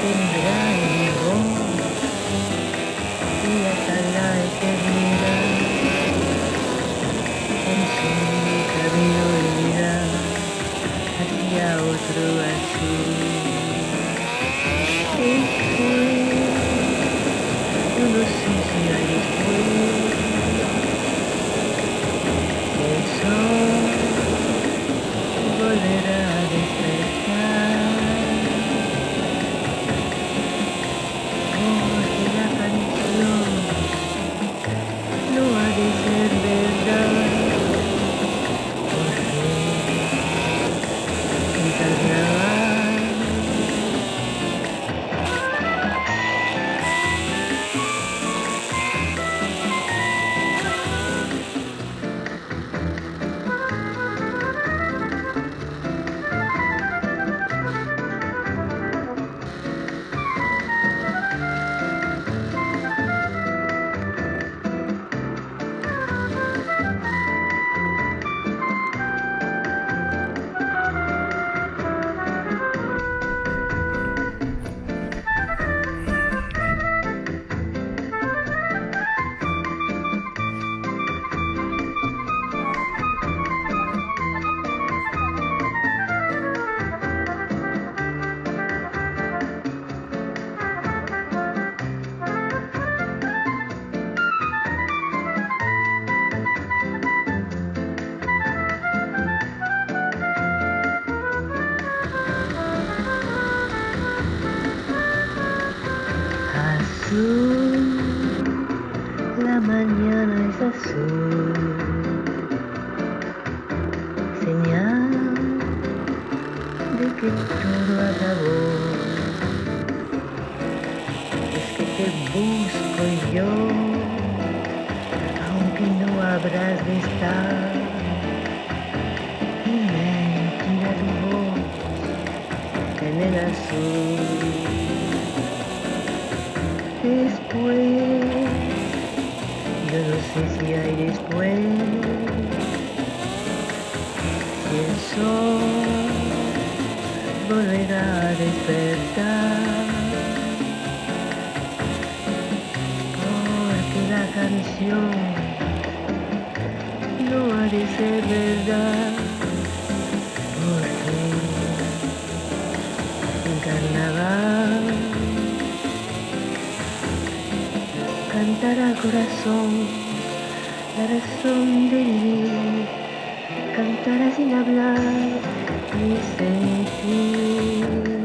tendrá mi voz y hasta la eternidad en su camino irá hacia otro azul. Después, yo no sé si hay después, el sol volverá a despertar, porque la canción no ha de ser verdad, porque el carnaval azul, la mañana es azul, señal de que todo acabó, es que te busco yo, aunque no habrás de estar, y mentira tu voz en el azul. Después, yo no sé si hay después, si el sol volverá a despertar, porque la canción no ha de ser verdad, porque en carnaval cantará corazón, la razón de vivir, cantará sin hablar ni sentir.